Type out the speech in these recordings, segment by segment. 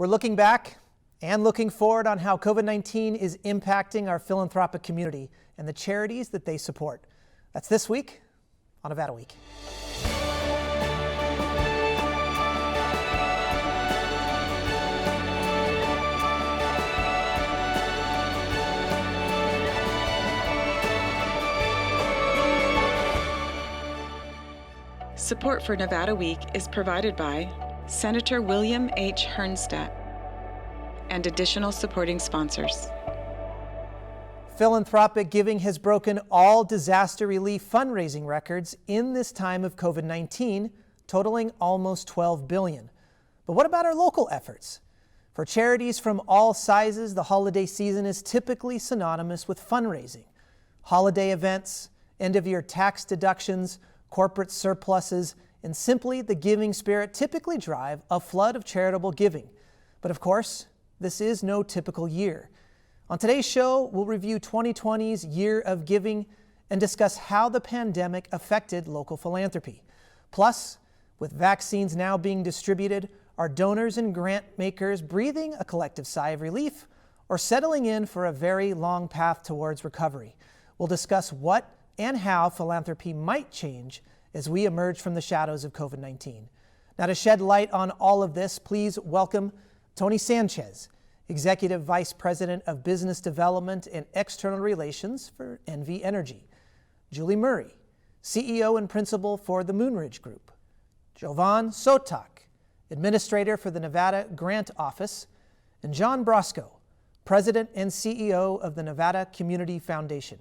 We're looking back and looking forward on how COVID-19 is impacting our philanthropic community and the charities that they support. That's this week on Nevada Week. Support for Nevada Week is provided by Senator William H. Hernstat and additional supporting sponsors. Philanthropic giving has broken all disaster relief fundraising records in this time of COVID-19, totaling almost $12 billion. But what about our local efforts? For charities from all sizes, the holiday season is typically synonymous with fundraising. Holiday events, end-of-year tax deductions, corporate surpluses, and simply the giving spirit typically drive a flood of charitable giving. But of course, this is no typical year. On today's show, we'll review 2020's Year of Giving and discuss how the pandemic affected local philanthropy. Plus, with vaccines now being distributed, are donors and grant makers breathing a collective sigh of relief or settling in for a very long path towards recovery? We'll discuss what and how philanthropy might change as we emerge from the shadows of COVID-19. Now, to shed light on all of this, please welcome Tony Sanchez, Executive Vice President of Business Development and External Relations for NV Energy; Julie Murray, CEO and Principal for the Moonridge Group; Jovan Sotak, Administrator for the Nevada Grant Office; and John Brosco, President and CEO of the Nevada Community Foundation.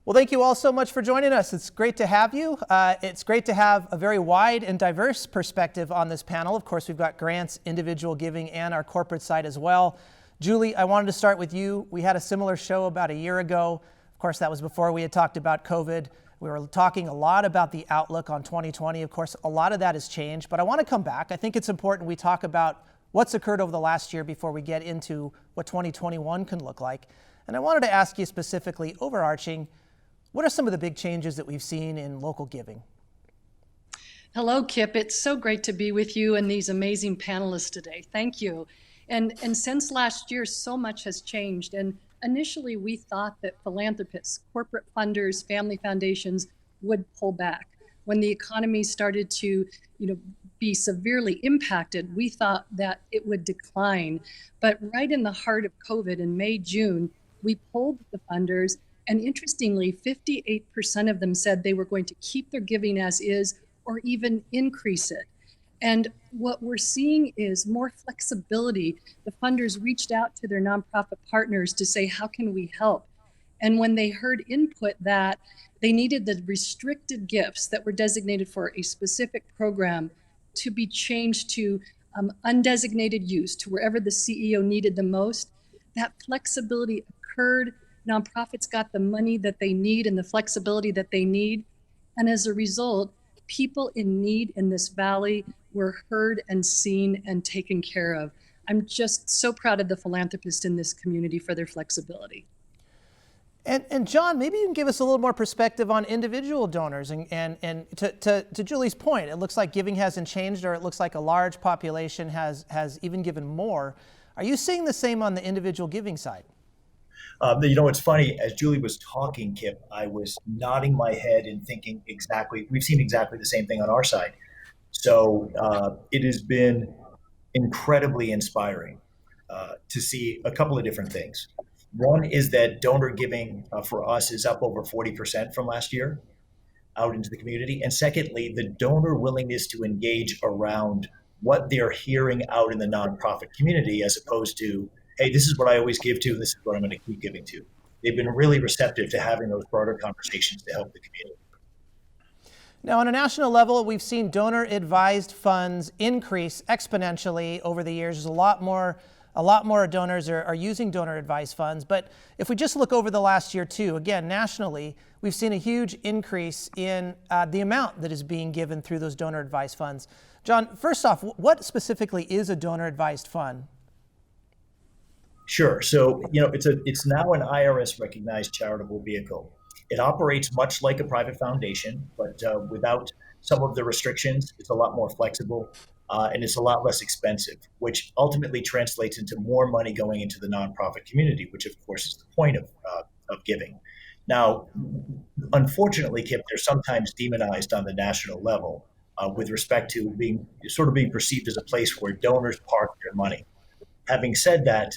Well, thank you all so much for joining us. It's great to have you. It's great to have a very wide and diverse perspective on this panel. Of course, we've got grants, individual giving, and our corporate side as well. Julie, I wanted to start with you. We had a similar show about a year ago. Of course, that was before we had talked about COVID. We were talking a lot about the outlook on 2020. Of course, a lot of that has changed, but I want to come back. I think it's important we talk about what's occurred over the last year before we get into what 2021 can look like. And I wanted to ask you specifically, overarching, what are some of the big changes that we've seen in local giving? Hello, Kip. It's so great to be with you and these amazing panelists today. Thank you. And since last year, so much has changed. And initially, we thought that philanthropists, corporate funders, family foundations would pull back. When the economy started to, be severely impacted, we thought that it would decline. But right in the heart of COVID in May, June, we pulled the funders. And interestingly, 58% of them said they were going to keep their giving as is or even increase it. And what we're seeing is more flexibility. The funders reached out to their nonprofit partners to say, how can we help? And when they heard input that they needed the restricted gifts that were designated for a specific program to be changed to undesignated use, to wherever the CEO needed the most, that flexibility occurred. Nonprofits got the money that they need and the flexibility that they need. And as a result, people in need in this valley were heard and seen and taken care of. I'm just so proud of the philanthropists in this community for their flexibility. And John, maybe you can give us a little more perspective on individual donors. And to Julie's point, it looks like giving hasn't changed, or it looks like a large population has even given more. Are you seeing the same on the individual giving side? It's funny, as Julie was talking, Kip, I was nodding my head and thinking we've seen exactly the same thing on our side. So it has been incredibly inspiring to see a couple of different things. One is that donor giving for us is up over 40% from last year out into the community. And secondly, the donor willingness to engage around what they're hearing out in the nonprofit community, as opposed to, hey, this is what I always give to, and this is what I'm going to keep giving to. They've been really receptive to having those broader conversations to help the community. Now, on a national level, we've seen donor-advised funds increase exponentially over the years. There's a lot more donors are using donor-advised funds. But if we just look over the last year, too, again, nationally, we've seen a huge increase in the amount that is being given through those donor-advised funds. John, first off, what specifically is a donor-advised fund? Sure. So, it's now an IRS-recognized charitable vehicle. It operates much like a private foundation, but without some of the restrictions. It's a lot more flexible. and it's a lot less expensive, which ultimately translates into more money going into the nonprofit community, which of course is the point of giving. Now, unfortunately, Kip, they're sometimes demonized on the national level with respect to being perceived as a place where donors park their money. Having said that,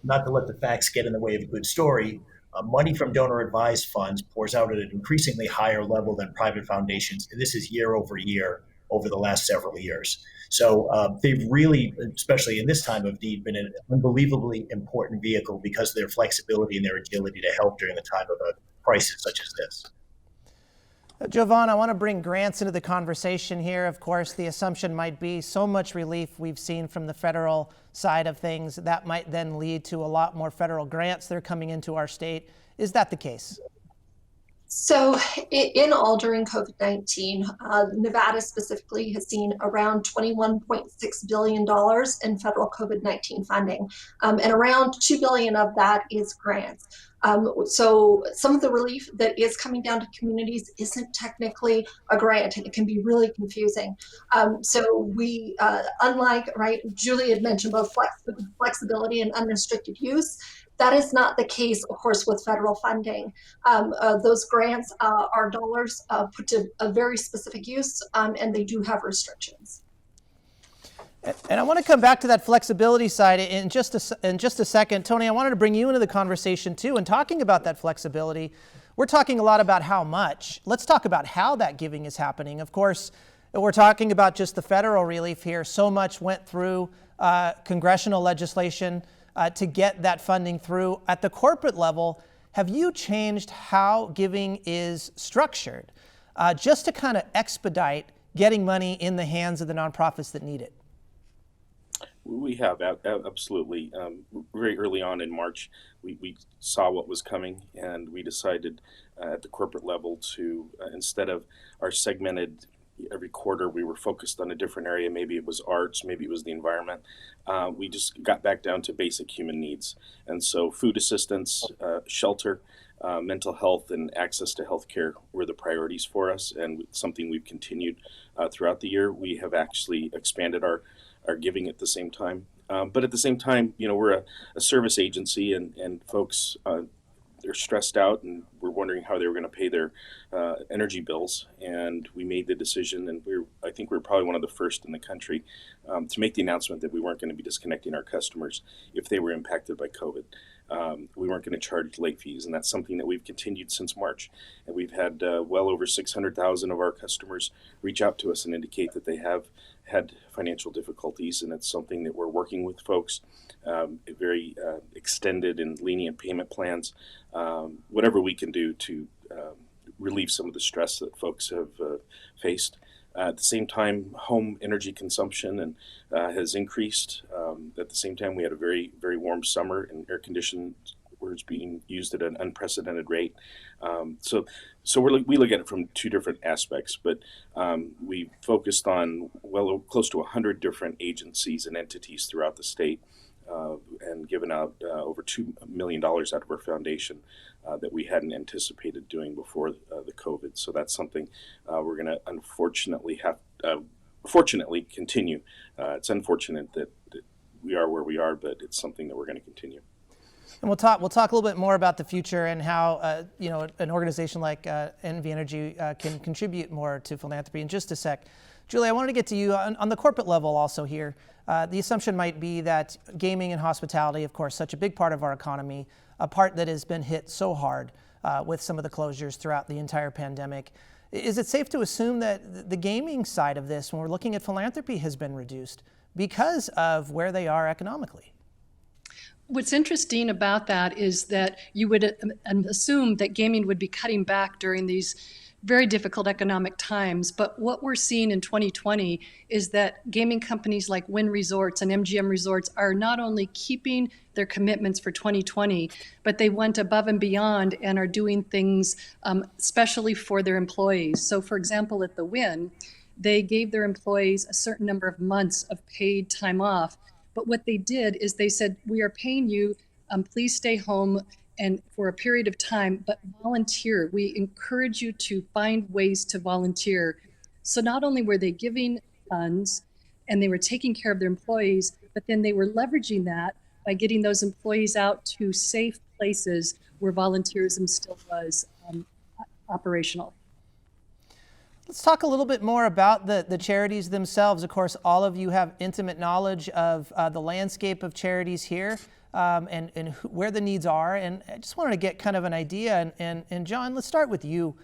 not to let the facts get in the way of a good story, money from donor advised funds pours out at an increasingly higher level than private foundations. And this is year over year over the last several years. So they've really, especially in this time of need, been an unbelievably important vehicle because of their flexibility and their agility to help during the time of a crisis such as this. Jovan, I want to bring grants into the conversation here. Of course, the assumption might be so much relief we've seen from the federal side of things that might then lead to a lot more federal grants that are coming into our state. Is that the case? So in all during COVID-19, Nevada specifically has seen around $21.6 billion in federal COVID-19 funding, and around $2 billion of that is grants. So some of the relief that is coming down to communities isn't technically a grant, and it can be really confusing. So we, unlike, right, Julie had mentioned both flexibility and unrestricted use. That is not the case, of course, with federal funding. Those grants are dollars put to a very specific use, and they do have restrictions. And I want to come back to that flexibility side in just a second. Tony, I wanted to bring you into the conversation too. And talking about that flexibility, we're talking a lot about how much. Let's talk about how that giving is happening. Of course, we're talking about just the federal relief here. So much went through congressional legislation to get that funding through. At the corporate level, have you changed how giving is structured just to kind of expedite getting money in the hands of the nonprofits that need it? We have, absolutely. Very early on in March, we saw what was coming, and we decided at the corporate level to, instead of our segmented every quarter, we were focused on a different area. Maybe it was arts, maybe it was the environment. We just got back down to basic human needs. And so food assistance, shelter, mental health, and access to healthcare were the priorities for us, and something we've continued throughout the year. We have actually expanded our giving at the same time. But at the same time, we're a service agency, and folks, they're stressed out, and we're wondering how they were going to pay their energy bills. And we made the decision, and I think we're probably one of the first in the country to make the announcement that we weren't going to be disconnecting our customers if they were impacted by COVID. We weren't going to charge late fees, and that's something that we've continued since March. And we've had well over 600,000 of our customers reach out to us and indicate that they have had financial difficulties, and it's something that we're working with folks, very extended and lenient payment plans, whatever we can do to relieve some of the stress that folks have faced. At the same time, home energy consumption has increased. At the same time, we had a very, very warm summer, and air conditioning was being used at an unprecedented rate. So we look at it from two different aspects, but we focused on close to 100 different agencies and entities throughout the state, and given out over $2 million out of our foundation that we hadn't anticipated doing before the COVID. So that's something we're going to fortunately continue. It's unfortunate that we are where we are, but it's something that we're going to continue. And we'll talk a little bit more about the future and how an organization like NV Energy can contribute more to philanthropy in just a sec. Julie, I wanted to get to you on the corporate level also here. The assumption might be that gaming and hospitality, of course, such a big part of our economy, a part that has been hit so hard with some of the closures throughout the entire pandemic. Is it safe to assume that the gaming side of this, when we're looking at philanthropy, has been reduced because of where they are economically? What's interesting about that is that you would assume that gaming would be cutting back during these very difficult economic times. But what we're seeing in 2020 is that gaming companies like Wynn Resorts and MGM Resorts are not only keeping their commitments for 2020, but they went above and beyond and are doing things especially for their employees. So for example, at the Wynn, they gave their employees a certain number of months of paid time off. But what they did is they said, we are paying you, please stay home and for a period of time, but volunteer. We encourage you to find ways to volunteer. So not only were they giving funds and they were taking care of their employees, but then they were leveraging that by getting those employees out to safe places where volunteerism still was operational. Let's talk a little bit more about the charities themselves. Of course, all of you have intimate knowledge of the landscape of charities here and where the needs are. And I just wanted to get kind of an idea. And John, let's start with you.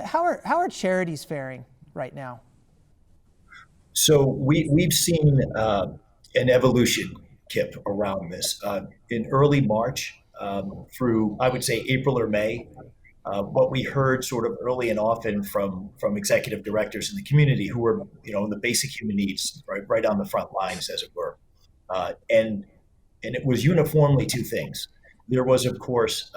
How are charities faring right now? So we've seen an evolution, Kip, around this. In early March through, I would say, April or May, what we heard sort of early and often from executive directors in the community who were, in the basic human needs, right on the front lines, as it were. And it was uniformly two things. There was, of course,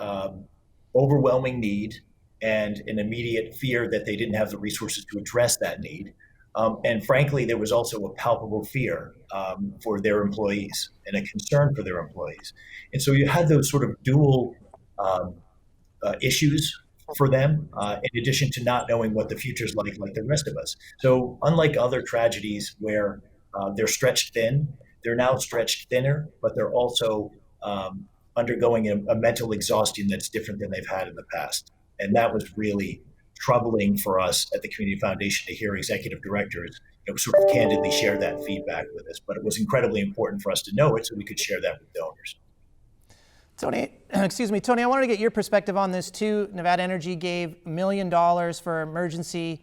overwhelming need and an immediate fear that they didn't have the resources to address that need. And frankly, there was also a palpable fear for their employees and a concern for their employees. And so you had those sort of dual issues for them, in addition to not knowing what the future's like the rest of us. So unlike other tragedies where they're stretched thin, they're now stretched thinner, but they're also undergoing a mental exhaustion that's different than they've had in the past. And that was really troubling for us at the Community Foundation to hear executive directors sort of candidly share that feedback with us. But it was incredibly important for us to know it so we could share that with donors. Tony, I wanted to get your perspective on this too. Nevada Energy gave $1 million for emergency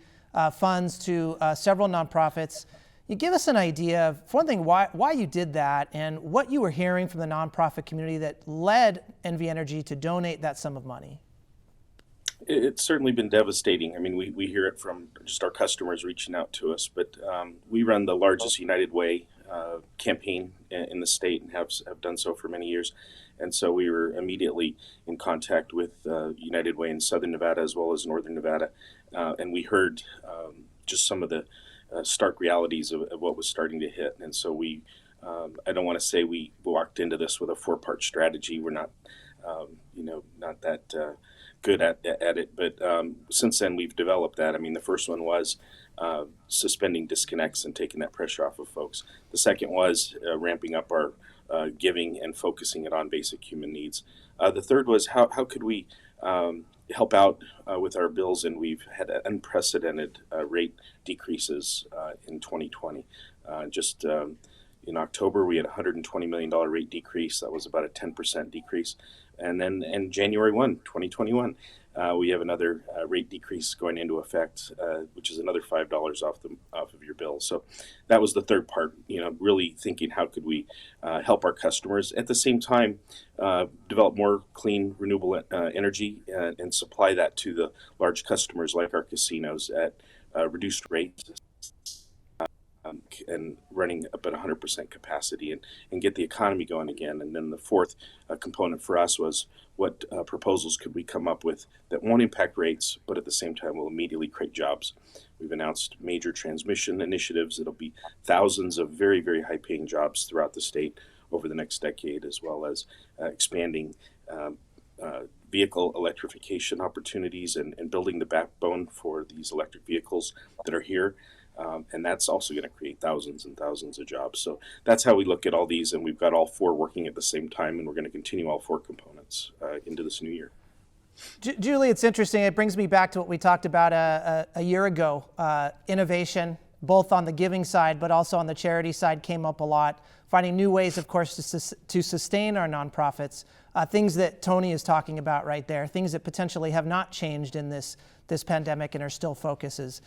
funds to several nonprofits. You give us an idea of, for one thing, why you did that and what you were hearing from the nonprofit community that led NV Energy to donate that sum of money. It's certainly been devastating. I mean, we hear it from just our customers reaching out to us, but we run the largest United Way campaign in the state and have done so for many years. And so we were immediately in contact with United Way in Southern Nevada as well as Northern Nevada. And we heard just some of the stark realities of what was starting to hit. And so I don't want to say we walked into this with a 4-part strategy. We're not, not that good at it. But since then, we've developed that. I mean, the first one was suspending disconnects and taking that pressure off of folks. The second was ramping up our giving and focusing it on basic human needs. The third was how could we help out with our bills, and we've had unprecedented rate decreases in 2020. Just in October, we had a $120 million rate decrease. That was about a 10% decrease. And then in January 1, 2021, we have another rate decrease going into effect, which is another $5 off of your bill. So that was the third part, really thinking how could we help our customers, at the same time develop more clean, renewable energy and supply that to the large customers like our casinos at reduced rates and running up at 100% capacity and get the economy going again. And then the fourth component for us was what proposals could we come up with that won't impact rates, but at the same time will immediately create jobs. We've announced major transmission initiatives. It'll be thousands of very, very high-paying jobs throughout the state over the next decade, as well as expanding vehicle electrification opportunities and building the backbone for these electric vehicles that are here. And that's also going to create thousands and thousands of jobs. So that's how we look at all these, and we've got all four working at the same time, and we're going to continue all four components into this new year. Julie, it's interesting. It brings me back to what we talked about a year ago. Innovation, both on the giving side, but also on the charity side, came up a lot. Finding new ways, of course, to sustain our nonprofits. Things that Tony is talking about right there, things that potentially have not changed in this pandemic and are still focuses.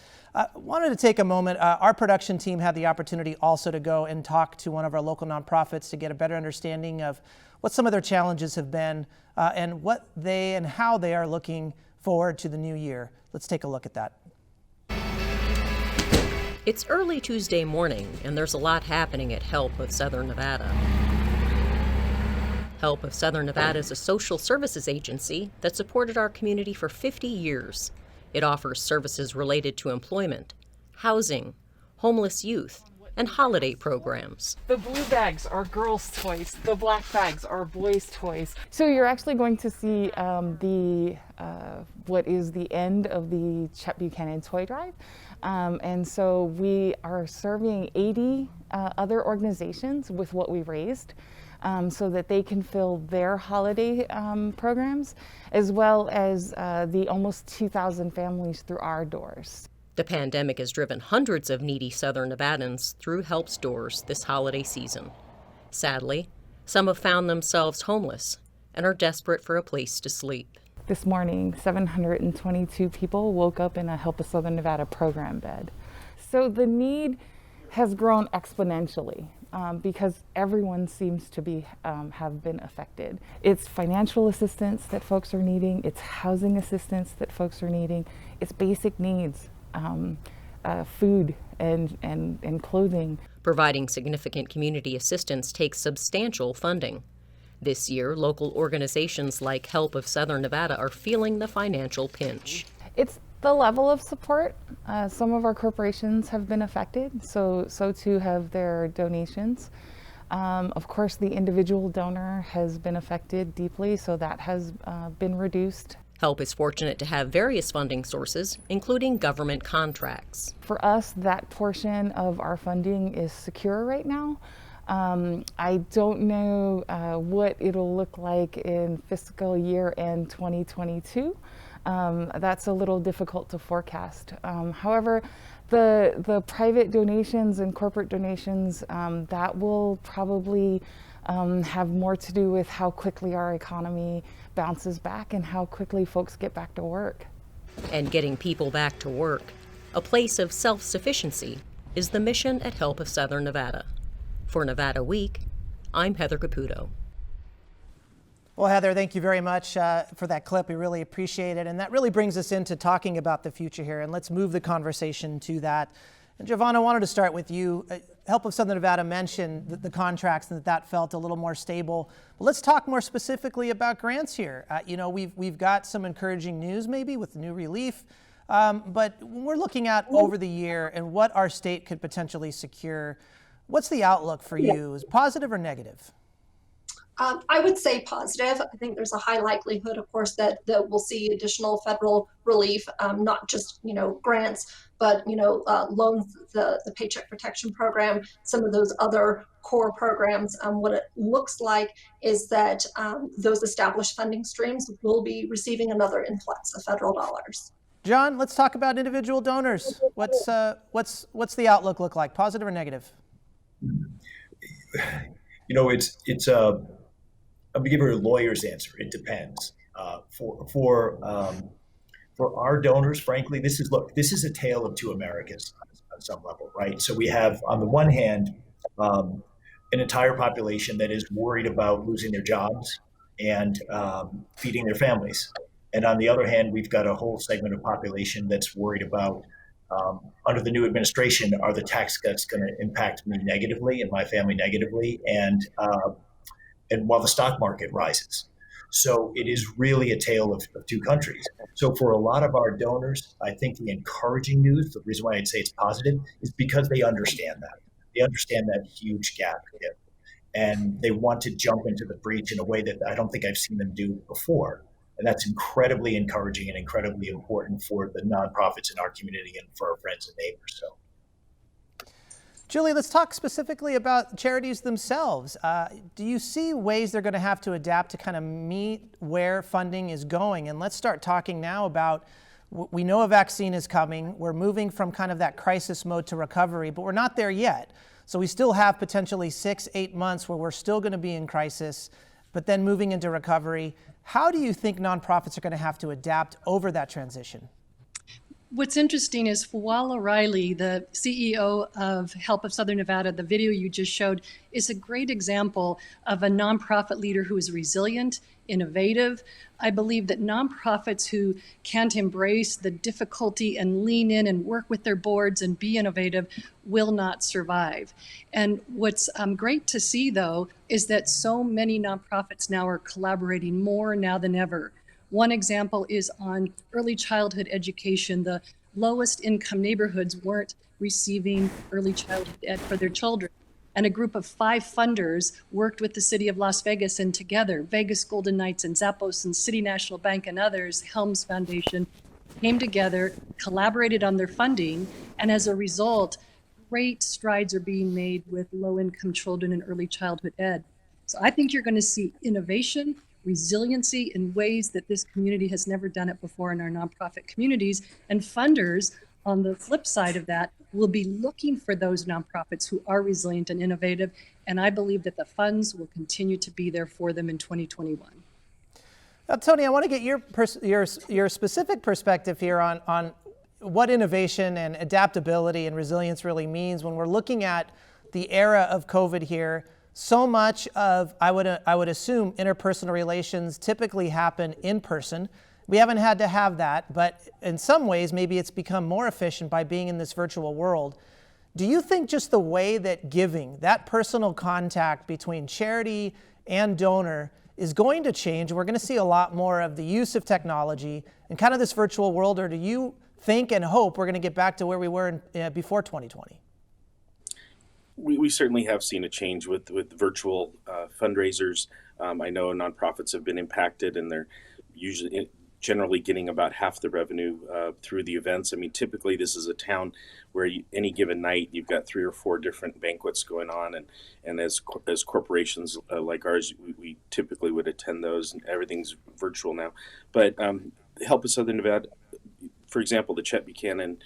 Wanted to take a moment. Our production team had the opportunity also to go and talk to one of our local nonprofits to get a better understanding of what some of their challenges have been and what they and how they are looking forward to the new year. Let's take a look at that. It's early Tuesday morning, and there's a lot happening at Help of Southern Nevada. Help of Southern Nevada is a social services agency that supported our community for 50 years. It offers services related to employment, housing, homeless youth, and holiday programs. The blue bags are girls' toys. The black bags are boys' toys. So you're actually going to see what is the end of the Chet Buchanan Toy Drive. And so we are serving 80 other organizations with what we raised, so that they can fill their holiday programs, as well as the almost 2,000 families through our doors. The pandemic has driven hundreds of needy Southern Nevadans through HELP's doors this holiday season. Sadly, some have found themselves homeless and are desperate for a place to sleep. This morning, 722 people woke up in a Help of Southern Nevada program bed. So the need has grown exponentially because everyone seems to have been affected. It's financial assistance that folks are needing, it's housing assistance that folks are needing, it's basic needs, food and clothing. Providing significant community assistance takes substantial funding. This year, local organizations like Help of Southern Nevada are feeling the financial pinch. It's the level of support. Some of our corporations have been affected, so too have their donations. Of course, the individual donor has been affected deeply, so that has been reduced. Help is fortunate to have various funding sources, including government contracts. For us, that portion of our funding is secure right now. I don't know what it'll look like in fiscal year end 2022. That's a little difficult to forecast. However, the private donations and corporate donations, that will probably have more to do with how quickly our economy bounces back and how quickly folks get back to work. And getting people back to work, a place of self-sufficiency, is the mission at Help of Southern Nevada. For Nevada Week, I'm Heather Caputo. Well, Heather, thank you very much for that clip. We really appreciate it. And that really brings us into talking about the future here. And let's move the conversation to that. And Giovanna, I wanted to start with you. Help of Southern Nevada mentioned the contracts and that felt a little more stable. But let's talk more specifically about grants here. We've got some encouraging news maybe with new relief. But when we're looking at over the year and what our state could potentially secure, what's the outlook for you? Is positive or negative? I would say positive. I think there's a high likelihood, of course, that we'll see additional federal relief, not just, grants, but, loans, the Paycheck Protection Program, some of those other core programs. What it looks like is that those established funding streams will be receiving another influx of federal dollars. John, let's talk about individual donors. What's the outlook look like, positive or negative? I'm gonna give her a lawyer's answer. It depends. For our donors, frankly, this is a tale of two Americas on some level, right? So we have, on the one hand, an entire population that is worried about losing their jobs and feeding their families, and on the other hand, we've got a whole segment of population that's worried about, under the new administration, are the tax cuts going to impact me negatively and my family negatively, and while the stock market rises. So it is really a tale of two countries. So for a lot of our donors, I think the encouraging news, the reason why I'd say it's positive, is because they understand that. They understand that huge gap here. And they want to jump into the breach in a way that I don't think I've seen them do before. And that's incredibly encouraging and incredibly important for the nonprofits in our community and for our friends and neighbors. So. Julie, let's talk specifically about charities themselves. Do you see ways they're going to have to adapt to kind of meet where funding is going? And let's start talking now about, we know a vaccine is coming. We're moving from kind of that crisis mode to recovery, but we're not there yet. So we still have potentially 6-8 months where we're still going to be in crisis, but then moving into recovery. How do you think nonprofits are going to have to adapt over that transition? What's interesting is Fawal O'Reilly, the CEO of Help of Southern Nevada, the video you just showed, is a great example of a nonprofit leader who is resilient, innovative. I believe that nonprofits who can't embrace the difficulty and lean in and work with their boards and be innovative will not survive. And what's great to see, though, is that so many nonprofits now are collaborating more now than ever. One example is on early childhood education. The lowest income neighborhoods weren't receiving early childhood ed for their children. And a group of 5 funders worked with the city of Las Vegas, and together, Vegas Golden Knights and Zappos and City National Bank and others, Helms Foundation, came together, collaborated on their funding, and as a result, great strides are being made with low-income children and early childhood ed. So I think you're going to see innovation, resiliency in ways that this community has never done it before in our nonprofit communities. And funders, on the flip side of that, will be looking for those nonprofits who are resilient and innovative. And I believe that the funds will continue to be there for them in 2021. Now, Tony, I want to get your specific perspective here on what innovation and adaptability and resilience really means when we're looking at the era of COVID here. So much of, I would assume, interpersonal relations typically happen in person. We haven't had to have that, but in some ways, maybe it's become more efficient by being in this virtual world. Do you think just the way that giving, that personal contact between charity and donor is going to change? We're going to see a lot more of the use of technology in kind of this virtual world, or do you think and hope we're going to get back to where we were before 2020? We certainly have seen a change with virtual fundraisers. I know nonprofits have been impacted, and they're generally getting about half the revenue through the events. I mean, typically this is a town where any given night you've got 3 or 4 different banquets going on, and as corporations like ours, we typically would attend those, and everything's virtual now. But Help of Southern Nevada, for example, the Chet Buchanan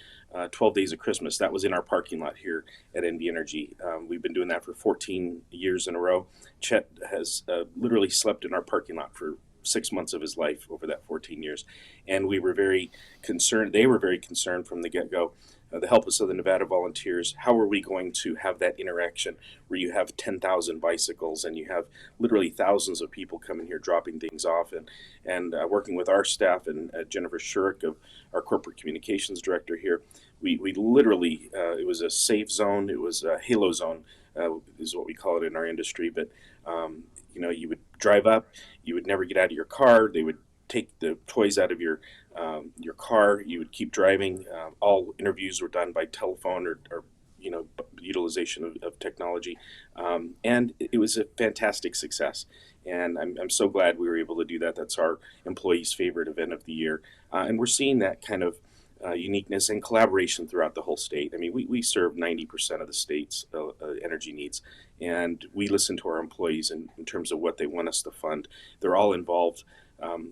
12 Days of Christmas, that was in our parking lot here at NV Energy. We've been doing that for 14 years in a row. Chet has literally slept in our parking lot for 6 months of his life over that 14 years. And we were very concerned, they were very concerned from the get-go. The Help of Southern Nevada volunteers, how are we going to have that interaction where you have 10,000 bicycles and you have literally thousands of people coming here dropping things off, and working with our staff and Jennifer Shurek, of our corporate communications director here, we literally, it was a safe zone, it was a halo zone, is what we call it in our industry. But you would drive up, you would never get out of your car, they would take the toys out of your car, you would keep driving. All interviews were done by telephone or utilization of technology. And it was a fantastic success. And I'm so glad we were able to do that. That's our employees' favorite event of the year. And we're seeing that kind of uniqueness and collaboration throughout the whole state. I mean, we serve 90% of the state's energy needs, and we listen to our employees in terms of what they want us to fund. They're all involved.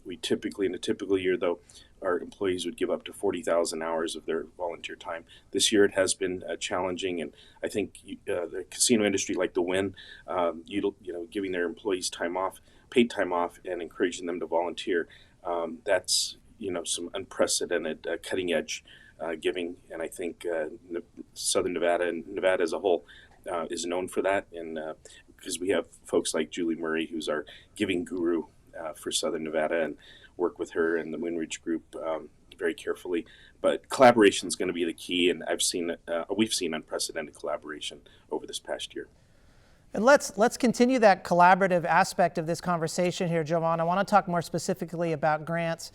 We typically, in a typical year, though, our employees would give up to 40,000 hours of their volunteer time. This year it has been challenging, and I think the casino industry, like the Wynn, giving their employees time off, paid time off, and encouraging them to volunteer. That's some unprecedented cutting edge giving, and I think Southern Nevada and Nevada as a whole is known for that, and because we have folks like Julie Murray, who's our giving guru for Southern Nevada, and work with her and the Winridge Group very carefully. But collaboration is going to be the key, and we've seen unprecedented collaboration over this past year. And let's continue that collaborative aspect of this conversation here, Joanne. I want to talk more specifically about grants.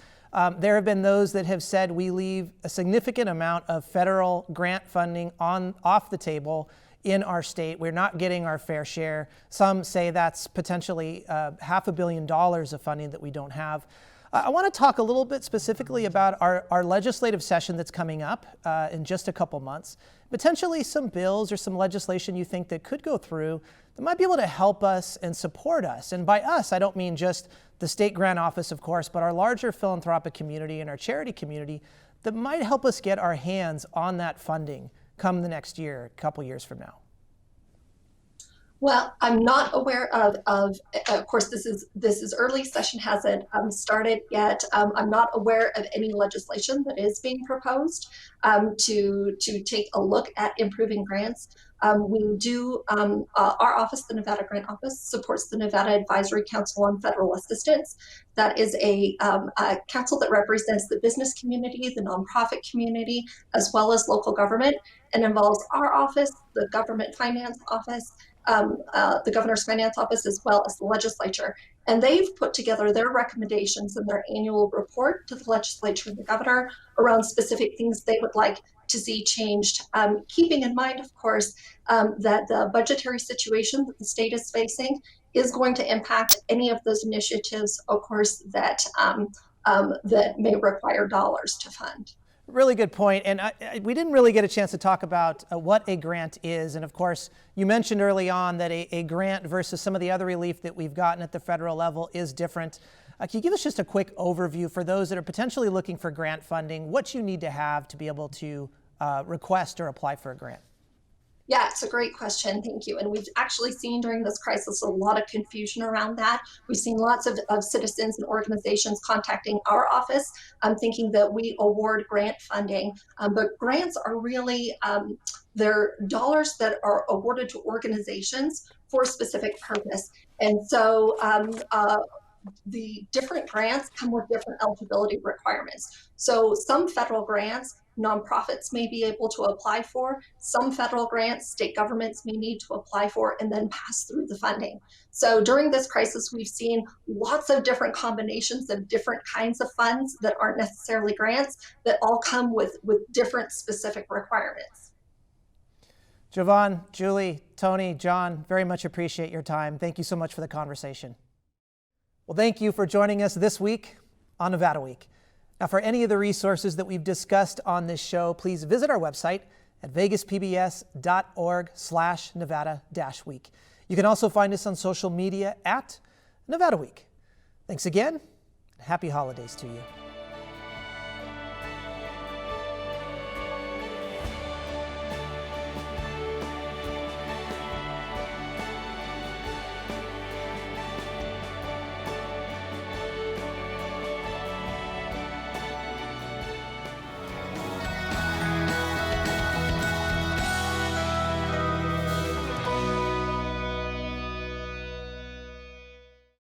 There have been those that have said we leave a significant amount of federal grant funding off the table in our state. We're not getting our fair share. Some say that's potentially $500 million of funding that we don't have. I want to talk a little bit specifically about our legislative session that's coming up in just a couple months. Potentially some bills or some legislation you think that could go through that might be able to help us and support us. And by us, I don't mean just the state grant office, of course, but our larger philanthropic community and our charity community that might help us get our hands on that funding come the next year, a couple years from now. Well, I'm not aware of course, this is early, session hasn't started yet. I'm not aware of any legislation that is being proposed to take a look at improving grants. We do, our office, the Nevada Grant Office, supports the Nevada Advisory Council on Federal Assistance. That is a council that represents the business community, the nonprofit community, as well as local government, and involves our office, the government finance office, the governor's finance office, as well as the legislature. And they've put together their recommendations in their annual report to the legislature and the governor around specific things they would like to see changed, keeping in mind, of course, that the budgetary situation that the state is facing is going to impact any of those initiatives, of course, that may require dollars to fund. Really good point. And we didn't really get a chance to talk about what a grant is. And of course, you mentioned early on that a grant versus some of the other relief that we've gotten at the federal level is different. Can you give us just a quick overview for those that are potentially looking for grant funding, what you need to have to be able to request or apply for a grant? Yeah, it's a great question. Thank you. And we've actually seen during this crisis a lot of confusion around that. We've seen lots of citizens and organizations contacting our office thinking that we award grant funding. But grants are really, they're dollars that are awarded to organizations for a specific purpose. And so the different grants come with different eligibility requirements. So some federal grants, nonprofits may be able to apply for. Some federal grants, state governments may need to apply for and then pass through the funding. So during this crisis, we've seen lots of different combinations of different kinds of funds that aren't necessarily grants that all come with different specific requirements. Jovan, Julie, Tony, John, very much appreciate your time. Thank you so much for the conversation. Well, thank you for joining us this week on Nevada Week. Now, for any of the resources that we've discussed on this show, please visit our website at vegaspbs.org/Nevada-Week. You can also find us on social media at Nevada Week. Thanks again, and happy holidays to you.